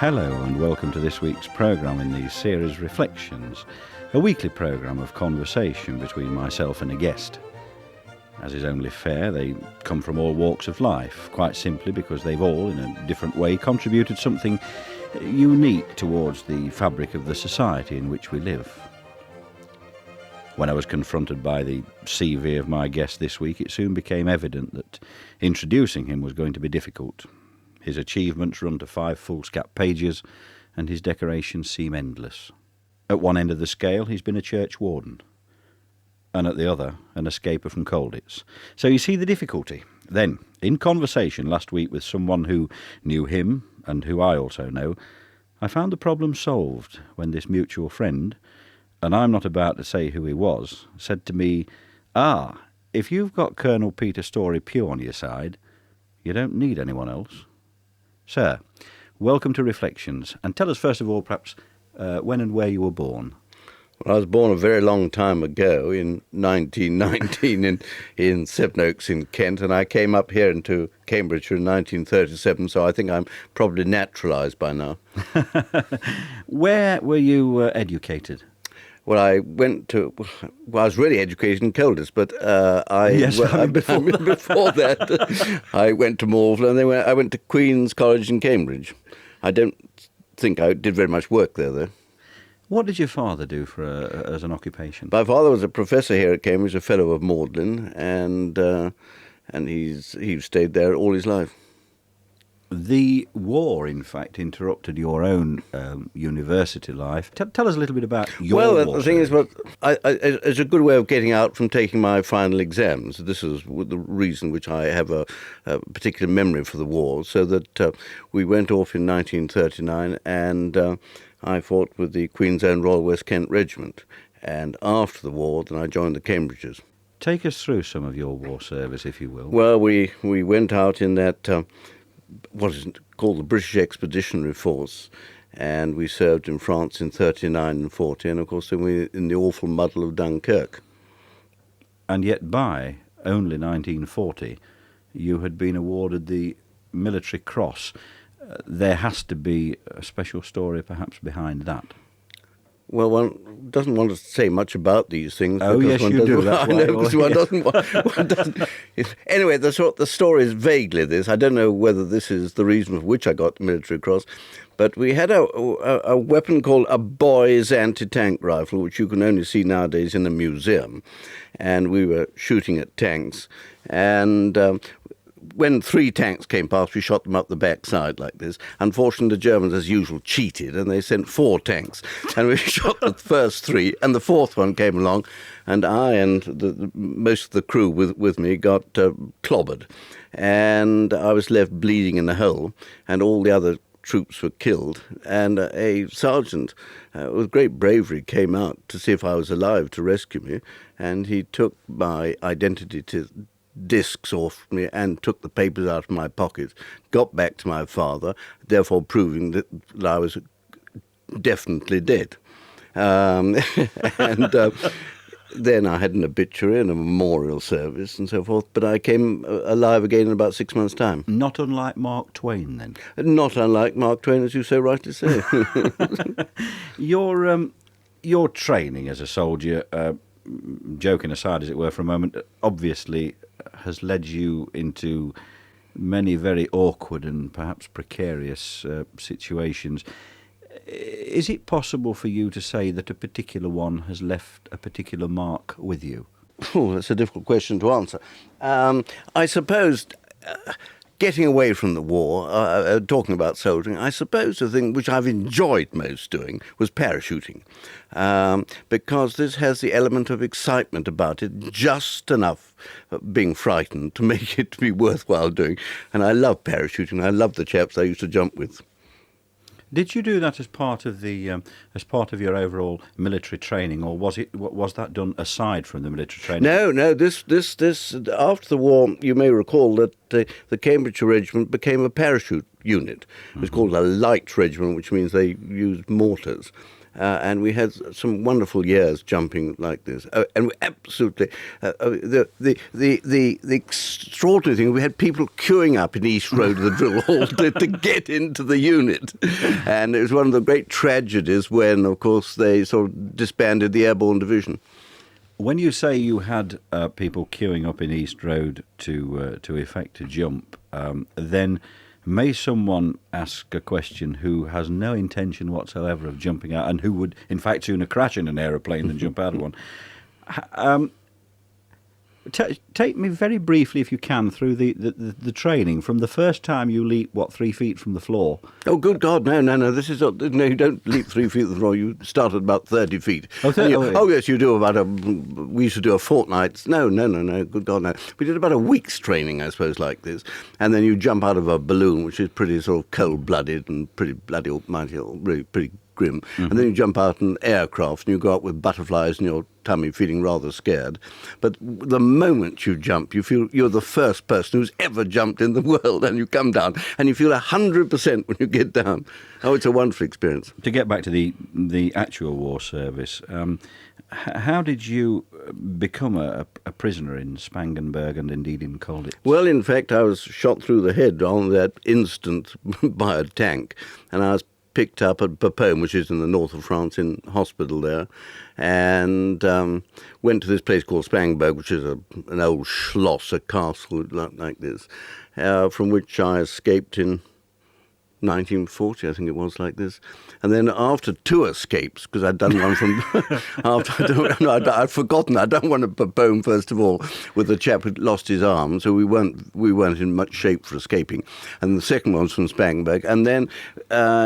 Hello and welcome to this week's programme in the series Reflections, a weekly programme of conversation between myself and a guest. As is only fair, they come from all walks of life, quite simply because they've all, in a different way, contributed something unique towards the fabric of the society in which we live. When I was confronted by the CV of my guest this week, it soon became evident that introducing him was going to be difficult. His achievements run to 5 foolscap pages, and his decorations seem endless. At one end of the scale, he's been a church warden, and at the other, an escaper from Colditz. So you see the difficulty. Then, in conversation last week with someone who knew him, and who I also know, I found the problem solved when this mutual friend, and I'm not about to say who he was, said to me, if you've got Colonel Peter Storie Pugh on your side, you don't need anyone else. Sir, welcome to Reflections, and tell us first of all perhaps when and where you were born. Well, I was born a very long time ago in 1919 in Sevenoaks in Kent, and I came up here into Cambridgeshire in 1937, so I think I'm probably naturalised by now. Where were you educated? Well, I was really educated in Colditz, but before that, I went to Morville, and I went to Queen's College in Cambridge. I don't think I did very much work there, though. What did your father do as an occupation? My father was a professor here at Cambridge, a fellow of Magdalen, and he stayed there all his life. The war, in fact, interrupted your own university life. Tell us a little bit about your war. Well, the thing is, it's a good way of getting out from taking my final exams. This is the reason which I have a particular memory for the war, so that we went off in 1939 and I fought with the Queen's Own Royal West Kent Regiment. And after the war, then I joined the Cambridges. Take us through some of your war service, if you will. Well, we went out in that... what is called the British Expeditionary Force, and we served in France in 39 and 40, and of course then we in the awful muddle of Dunkirk. And yet by only 1940 you had been awarded the Military Cross. There has to be a special story perhaps behind that. Well, one doesn't want to say much about these things. Oh, yes, you do. That's why. I know, because one doesn't. Anyway, the story is vaguely this. I don't know whether this is the reason for which I got the Military Cross, but we had a weapon called a boy's anti-tank rifle, which you can only see nowadays in a museum, and we were shooting at tanks, and when 3 tanks came past, we shot them up the backside like this. Unfortunately, the Germans, as usual, cheated, and they sent 4 tanks. And we shot the first 3, and the 4th one came along, and I and most of the crew with me got clobbered. And I was left bleeding in a hole, and all the other troops were killed. And a sergeant, with great bravery, came out to see if I was alive to rescue me, and he took my identity discs off me and took the papers out of my pocket, got back to my father, therefore proving that I was definitely dead. And then I had an obituary and a memorial service and so forth, but I came alive again in about 6 months' time. Not unlike Mark Twain, then? Not unlike Mark Twain, as you so rightly say. Your training as a soldier, joking aside as it were for a moment, obviously has led you into many very awkward and perhaps precarious situations. Is it possible for you to say that a particular one has left a particular mark with you? Oh, that's a difficult question to answer. I suppose... Getting away from the war, talking about soldiering, I suppose the thing which I've enjoyed most doing was parachuting, because this has the element of excitement about it, just enough being frightened to make it to be worthwhile doing. And I love parachuting. I love the chaps I used to jump with. Did you do that as part of your overall military training, or was that done aside from the military training? No. This after the war, you may recall that the Cambridgeshire Regiment became a parachute unit. It was called a light regiment, which means they used mortars. and we had some wonderful years jumping like this. And we absolutely, the extraordinary thing, we had people queuing up in East Road of the drill hall to get into the unit. And it was one of the great tragedies when, of course, they sort of disbanded the Airborne Division. When you say you had people queuing up in East Road to effect a jump, then may someone ask a question who has no intention whatsoever of jumping out and who would, in fact, sooner crash in an aeroplane than jump out of one? Take me very briefly, if you can, through the training from the first time you leap, 3 feet from the floor. Oh, good God, no, this is not, no, you don't leap 3 feet from the floor, you start at about 30 feet. Oh, yes, you do we used to do a fortnight. No, good God, no. We did about a week's training, I suppose, like this, and then you jump out of a balloon, which is pretty sort of cold-blooded and pretty bloody almighty, really pretty grim, and then you jump out in an aircraft and you go up with butterflies in your tummy feeling rather scared. But the moment you jump, you feel you're the first person who's ever jumped in the world, and you come down and you feel 100% when you get down. Oh, it's a wonderful experience. To get back to the actual war service, how did you become a prisoner in Spangenberg and indeed in Colditz? Well, in fact, I was shot through the head on that instant by a tank, and I was picked up at Bapaume, which is in the north of France, in hospital there, and went to this place called Spangenberg, which is an old schloss, a castle like this, from which I escaped in 1940, I think it was, like this. And then after 2 escapes, because I'd done one from I'd forgotten. I'd done one at Bapaume first of all with a chap who'd lost his arm, so we weren't in much shape for escaping. And the second one was from Spangenberg. And then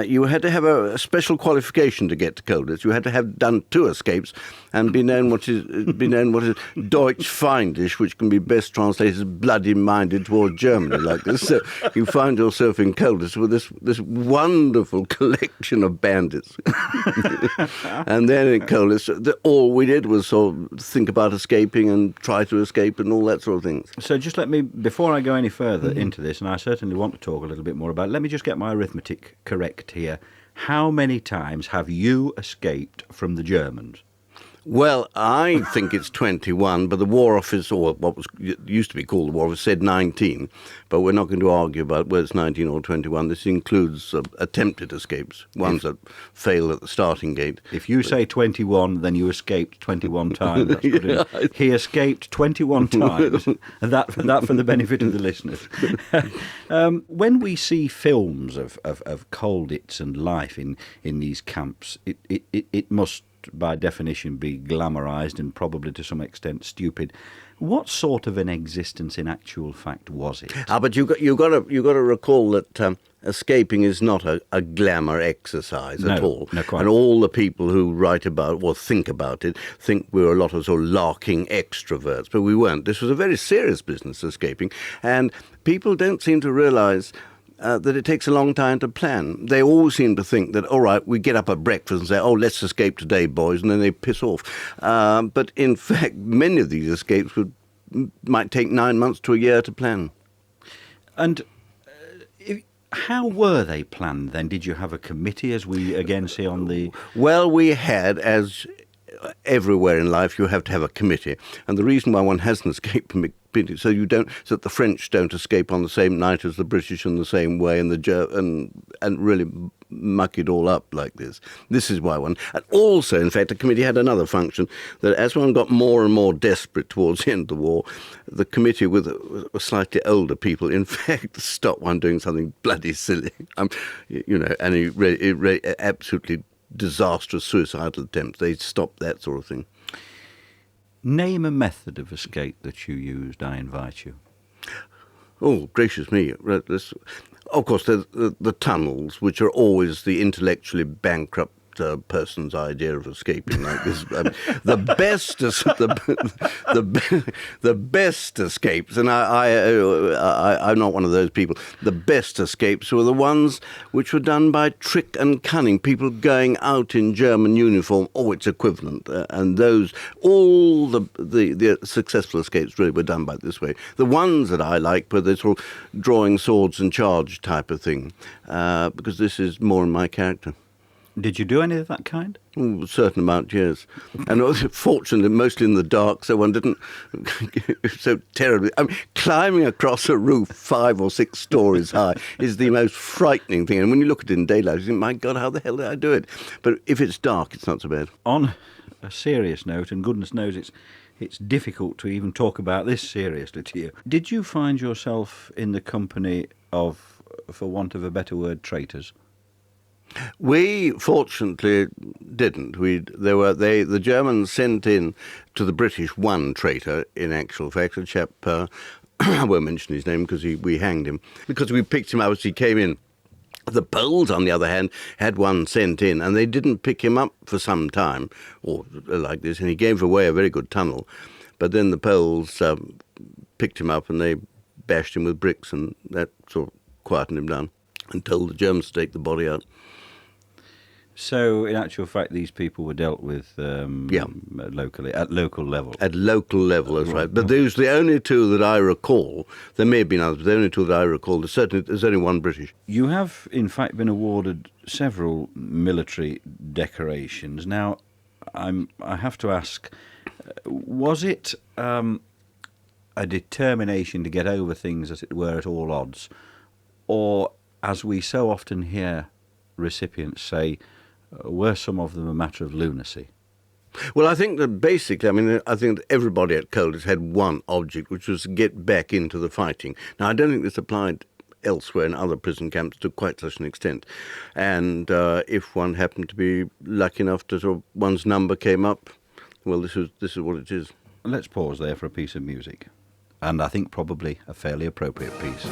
you had to have a special qualification to get to Colditz. You had to have done 2 escapes and be known what is Deutschfeindisch, which can be best translated as bloody-minded toward Germany, like this. So you find yourself in Colditz with this wonderful collection of bandits. And then in Colditz, all we did was sort of think about escaping and try to escape and all that sort of things. So just let me, before I go any further into this, and I certainly want to talk a little bit more about it, let me just get my arithmetic correct here. How many times have you escaped from the Germans? Well, I think it's 21, but the War Office, or what used to be called the War Office, said 19. But we're not going to argue about whether it's 19 or 21. This includes attempted escapes, ones that fail at the starting gate. If you say 21, then you escaped 21 times. That's brilliant. Yeah. He escaped 21 times, and that for the benefit of the listeners. When we see films of Colditz and life in these camps, it must, by definition, be glamorized and probably to some extent stupid. What sort of an existence in actual fact was it? But you got to recall that escaping is not a glamour exercise at all. No, quite. And all the people who write about or think about it think we were a lot of sort of larking extroverts, but we weren't. This was a very serious business, escaping, and people don't seem to realize that it takes a long time to plan. They all seem to think that, all right, we get up at breakfast and say, oh, let's escape today, boys, and then they piss off. But in fact, many of these escapes might take 9 months to a year to plan. And how were they planned then? Did you have a committee, as we again see on the... Well, we had, as everywhere in life, you have to have a committee. And the reason why one has an escape committee, so that the French don't escape on the same night as the British in the same way, and and really muck it all up like this. This is why one. And also, in fact, the committee had another function, that as one got more and more desperate towards the end of the war, the committee with slightly older people, in fact, stopped one doing something bloody silly. And absolutely disastrous suicidal attempts. They stopped that sort of thing. Name a method of escape that you used, I invite you. Oh, gracious me. Of course, the tunnels, which are always the intellectually bankrupt person's idea of escaping like this. The best escapes, and I'm not one of those people, the best escapes were the ones which were done by trick and cunning, people going out in German uniform or its equivalent, and all the successful escapes really were done by this way. The ones that I like were the sort of drawing swords and charge type of thing, because this is more in my character. Did you do any of that kind? A certain amount, yes. And also, fortunately, mostly in the dark, so one didn't so terribly. I mean, climbing across a roof 5 or 6 stories high is the most frightening thing. And when you look at it in daylight, you think, my God, how the hell did I do it? But if it's dark, it's not so bad. On a serious note, and goodness knows it's difficult to even talk about this seriously to you, did you find yourself in the company of, for want of a better word, traitors? We fortunately didn't. The Germans sent in to the British one traitor. In actual fact, a chap. I won't mention his name because we hanged him because we picked him up as he came in. The Poles, on the other hand, had one sent in, and they didn't pick him up for some time, or like this, and he gave away a very good tunnel. But then the Poles picked him up and they bashed him with bricks, and that sort of quietened him down and told the Germans to take the body out. So, in actual fact, these people were dealt with locally, at local level. At local level, that's right. But those the only two that I recall. There may have been others, but the only two that I recall. There's only one British. You have, in fact, been awarded several military decorations. Now, I have to ask, was it a determination to get over things, as it were, at all odds? Or, as we so often hear recipients say, were some of them a matter of lunacy? Well, I think that basically, I think that everybody at Colditz had one object, which was to get back into the fighting. Now, I don't think this applied elsewhere in other prison camps to quite such an extent. And if one happened to be lucky enough to sort of, one's number came up, well, this is what it is. Let's pause there for a piece of music. And I think probably a fairly appropriate piece.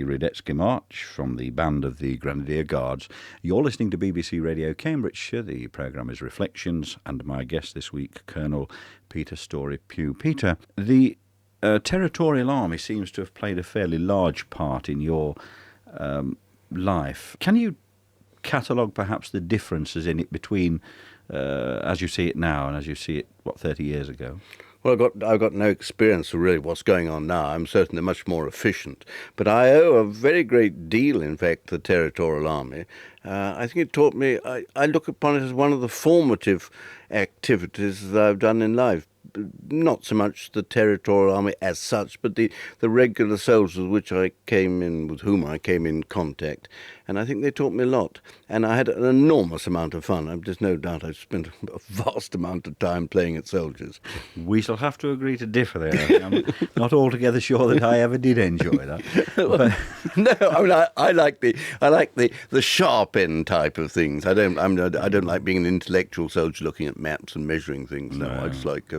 Radetzky March from the band of the Grenadier Guards. You're listening to BBC Radio Cambridgeshire. The programme is Reflections, and my guest this week, Colonel Peter Storie Pugh. Peter, the Territorial Army seems to have played a fairly large part in your life. Can you catalogue perhaps the differences in it between as you see it now and as you see it, 30 years ago? Well, I've got no experience of really what's going on now. I'm certainly much more efficient. But I owe a very great deal, in fact, to the Territorial Army. I think it taught me, I look upon it as one of the formative activities that I've done in life. Not so much the Territorial Army as such, but the regular soldiers with whom I came in contact. And I think they taught me a lot. And I had an enormous amount of fun. There's no doubt I've spent a vast amount of time playing at soldiers. We shall have to agree to differ there. I'm not altogether sure that I ever did enjoy that. But... No, I mean, I like the sharp end type of things. I don't like being an intellectual soldier looking at maps and measuring things. No, I just like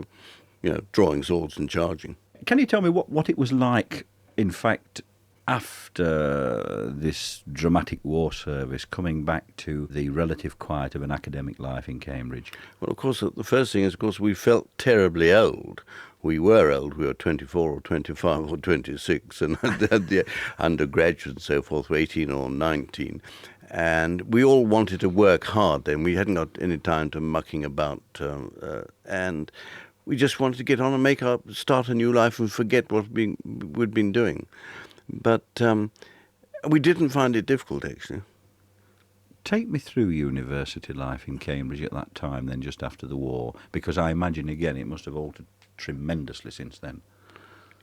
drawing swords and charging. Can you tell me what it was like, in fact, after this dramatic war service, coming back to the relative quiet of an academic life in Cambridge? Well, of course, the first thing is, of course, we felt terribly old. We were old. We were 24 or 25 or 26, and the undergraduates and so forth were 18 or 19. And we all wanted to work hard then. We hadn't got any time to mucking about, and we just wanted to get on and start a new life and forget what we'd been doing. But we didn't find it difficult, actually. Take me through university life in Cambridge at that time, then, just after the war, because I imagine, again, it must have altered tremendously since then.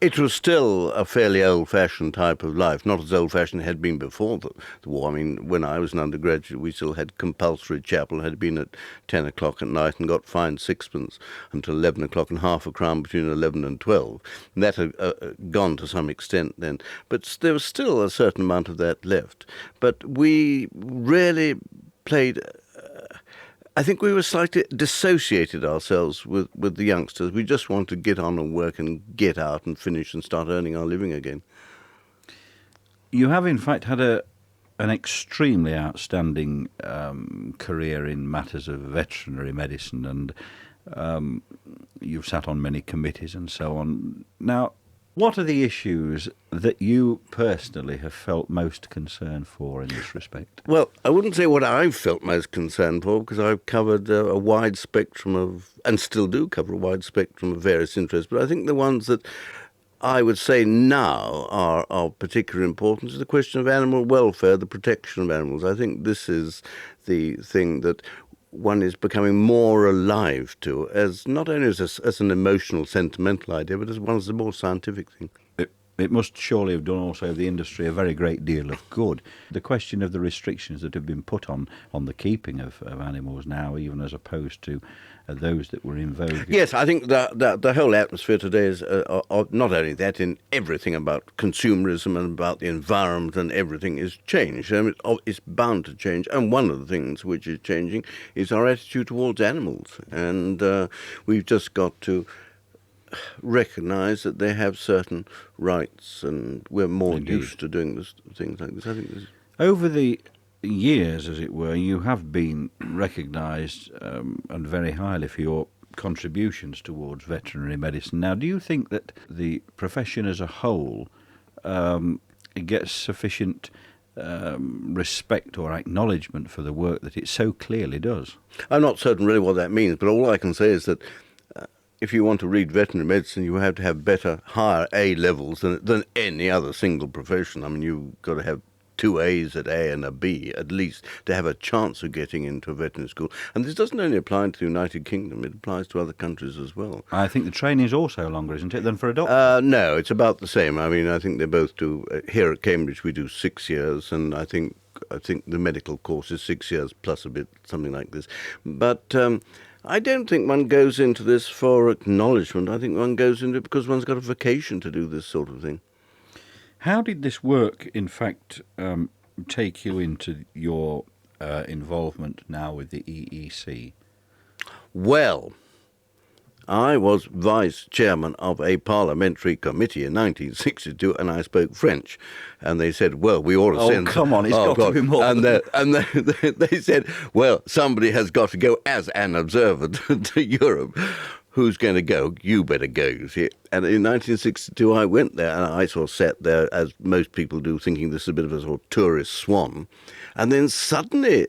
It was still a fairly old-fashioned type of life, not as old-fashioned it had been before the war. I mean, when I was an undergraduate, we still had compulsory chapel, had been at 10 o'clock at night and got fined sixpence until 11 o'clock and half a crown between 11 and 12. And that had gone to some extent then. But there was still a certain amount of that left. But we really played... I think we were slightly dissociated ourselves with the youngsters. We just wanted to get on and work and get out and finish and start earning our living again. You have, in fact, had an extremely outstanding career in matters of veterinary medicine, and you've sat on many committees and so on. Now, what are the issues that you personally have felt most concerned for in this respect? Well, I wouldn't say what I've felt most concerned for, because I've covered a wide spectrum of, and still do cover a wide spectrum of various interests, but I think the ones that I would say now are of particular importance is the question of animal welfare, the protection of animals. I think this is the thing that one is becoming more alive to, as not only as an emotional, sentimental idea, but as one of the more scientific things. It must surely have done also the industry a very great deal of good. The question of the restrictions that have been put on the keeping of animals now, even as opposed to those that were in vogue. Yes, I think the whole atmosphere today is not only that, in everything about consumerism and about the environment and everything is changed. I mean, it's bound to change. And one of the things which is changing is our attitude towards animals. And we've just got to recognise that they have certain rights, and we're more used to doing things like this. I think this. Over the years, as it were, you have been recognised and very highly for your contributions towards veterinary medicine. Now, do you think that the profession as a whole gets sufficient respect or acknowledgement for the work that it so clearly does? I'm not certain really what that means, but all I can say is that if you want to read veterinary medicine, you have to have higher A levels than any other single profession. I mean, you've got to have 2 A's at A and a B, at least, to have a chance of getting into a veterinary school. And this doesn't only apply to the United Kingdom, it applies to other countries as well. I think the training is also longer, isn't it, than for a doctor? No, it's about the same. I mean, I think they both do. Here at Cambridge, we do 6 years, and I think the medical course is 6 years plus a bit, something like this. But I don't think one goes into this for acknowledgement. I think one goes into it because one's got a vocation to do this sort of thing. How did this work, in fact, take you into your involvement now with the EEC? Well, I was vice chairman of a parliamentary committee in 1962, and I spoke French. And they said, well, we ought to send... Oh, come on, it's got to be more and they said, well, somebody has got to go as an observer to Europe. Who's going to go? You better go, you see. And in 1962, I went there, and I sort of sat there, as most people do, thinking this is a bit of a sort of tourist swan. And then suddenly,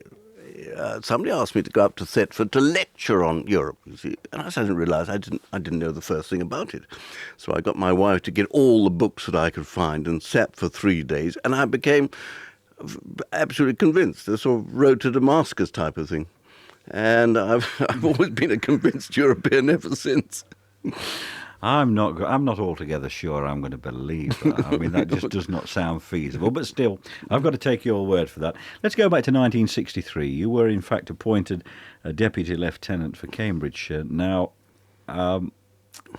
somebody asked me to go up to Thetford to lecture on Europe, you see, and I suddenly realised I didn't know the first thing about it. So I got my wife to get all the books that I could find and sat for 3 days, and I became absolutely convinced, a sort of road to Damascus type of thing. And I've always been a convinced European ever since. I'm not altogether sure I'm going to believe that. I mean, that just does not sound feasible. But still, I've got to take your word for that. Let's go back to 1963. You were, in fact, appointed a Deputy Lieutenant for Cambridgeshire. Now,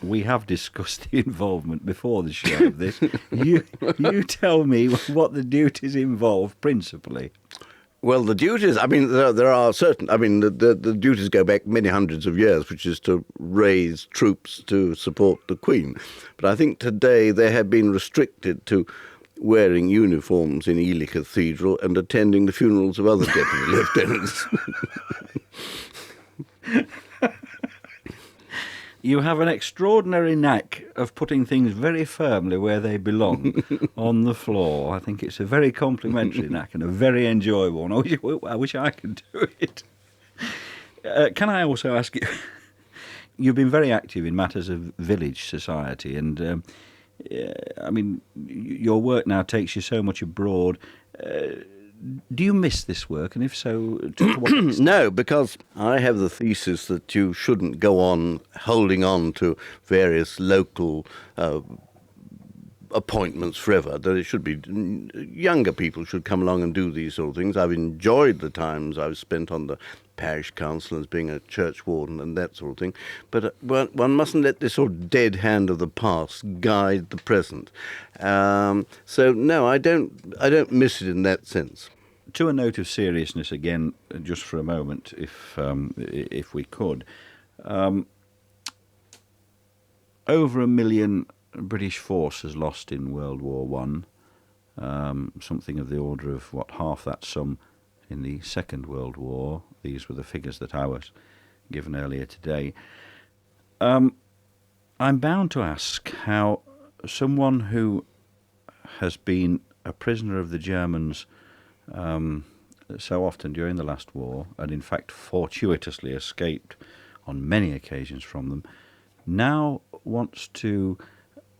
we have discussed the involvement before the show of this. You tell me what the duties involve, principally. Well, the duties, I mean, there are certain, I mean, the duties go back many hundreds of years, which is to raise troops to support the Queen. But I think today they have been restricted to wearing uniforms in Ely Cathedral and attending the funerals of other deputy lieutenants. You have an extraordinary knack of putting things very firmly where they belong, on the floor. I think it's a very complimentary knack and a very enjoyable one. I wish I could do it. Can I also ask you, you've been very active in matters of village society, and I mean, your work now takes you so much abroad. Do you miss this work, and if so, to what extent? No, because I have the thesis that you shouldn't go on holding on to various local appointments forever, that it should be younger people should come along and do these sort of things. I've enjoyed the times I've spent on the parish council as being a church warden and that sort of thing, but one mustn't let this sort of dead hand of the past guide the present. So no, I don't miss it in that sense. To a note of seriousness again, just for a moment, if we could. Over 1 million British force has lost in World War One. Something of the order of, half that sum in the Second World War. These were the figures that I was given earlier today. I'm bound to ask how someone who has been a prisoner of the Germans so often during the last war, and in fact fortuitously escaped on many occasions from them, now wants to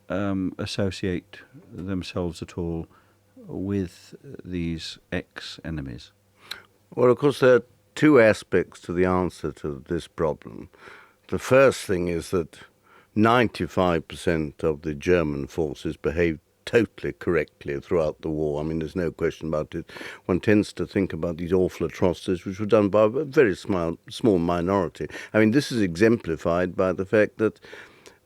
associate themselves at all with these ex-enemies? Well, of course, there are two aspects to the answer to this problem. The first thing is that 95% of the German forces behaved totally correctly throughout the war. I mean, there's no question about it. One tends to think about these awful atrocities which were done by a very small minority. I mean, this is exemplified by the fact that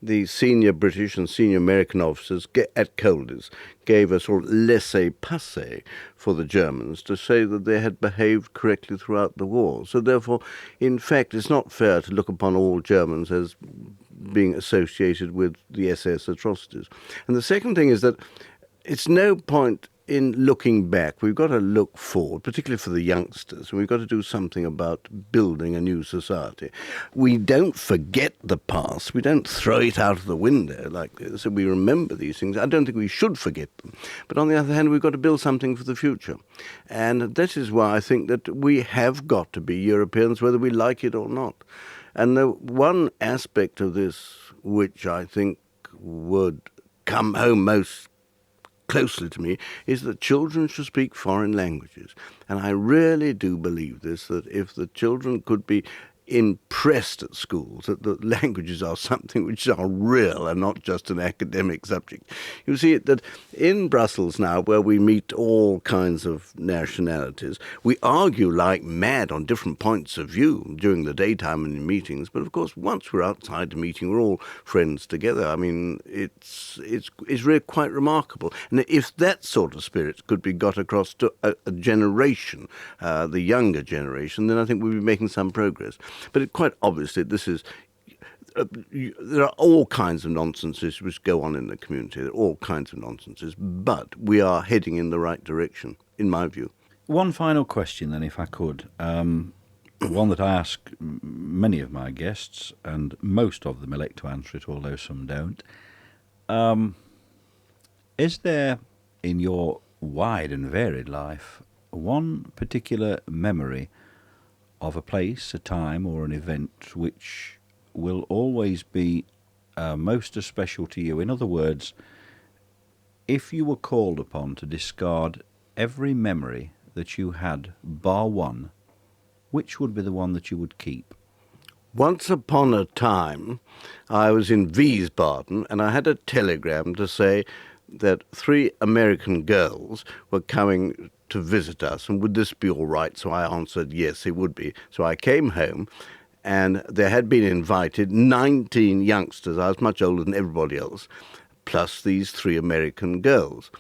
the senior British and senior American officers at Colditz gave a sort of laissez-passer for the Germans to say that they had behaved correctly throughout the war. So therefore, in fact, it's not fair to look upon all Germans as being associated with the SS atrocities. And the second thing is that it's no point in looking back. We've got to look forward, particularly for the youngsters, and we've got to do something about building a new society. We don't forget the past. We don't throw it out of the window like this. So we remember these things. I don't think we should forget them. But on the other hand, we've got to build something for the future. And that is why I think that we have got to be Europeans, whether we like it or not. And the one aspect of this which I think would come home most closely to me is that children should speak foreign languages. And I really do believe this, that if the children could be impressed at schools that the languages are something which are real and not just an academic subject. You see that in Brussels now, where we meet all kinds of nationalities, we argue like mad on different points of view during the daytime and in meetings, but of course once we're outside the meeting we're all friends together. I mean, it's really quite remarkable. And if that sort of spirit could be got across to a generation, the younger generation, then I think we'll be making some progress. But quite obviously, this is there are all kinds of nonsenses which go on in the community. There are all kinds of nonsenses, but we are heading in the right direction, in my view. One final question, then, if I could. One that I ask many of my guests, and most of them elect to answer it, although some don't. Is there, in your wide and varied life, one particular memory of a place, a time, or an event which will always be most special to you? In other words, if you were called upon to discard every memory that you had, bar one, which would be the one that you would keep? Once upon a time, I was in Wiesbaden, and I had a telegram to say that 3 American girls were coming to visit us, and would this be all right? So I answered, yes, it would be. So I came home, and there had been invited 19 youngsters. I was much older than everybody else, plus these 3 American girls.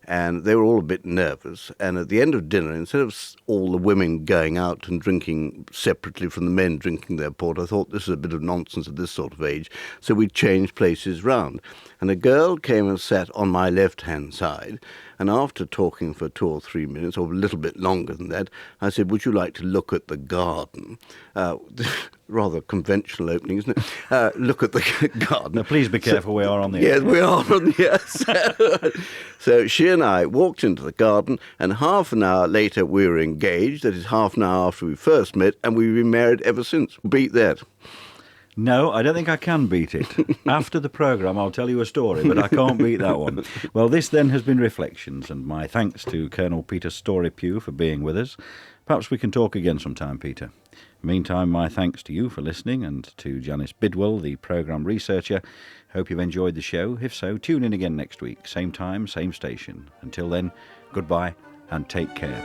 And they were all a bit nervous. And at the end of dinner, instead of all the women going out and drinking separately from the men drinking their port, I thought this is a bit of nonsense at this sort of age. So we changed places round. And a girl came and sat on my left-hand side. And after talking for 2 or 3 minutes, or a little bit longer than that, I said, would you like to look at the garden? Rather conventional opening, isn't it? Look at the garden. Now, please be careful, we are on the Yes, air. we are on the air. So she and I walked into the garden, and half an hour later we were engaged. That is half an hour after we first met, and we've been married ever since. Beat that. No, I don't think I can beat it. After the programme, I'll tell you a story, but I can't beat that one. Well, this then has been Reflections, and my thanks to Colonel Peter Storie Pugh for being with us. Perhaps we can talk again sometime, Peter. Meantime, my thanks to you for listening, and to Janice Bidwell, the programme researcher. Hope you've enjoyed the show. If so, tune in again next week. Same time, same station. Until then, goodbye and take care.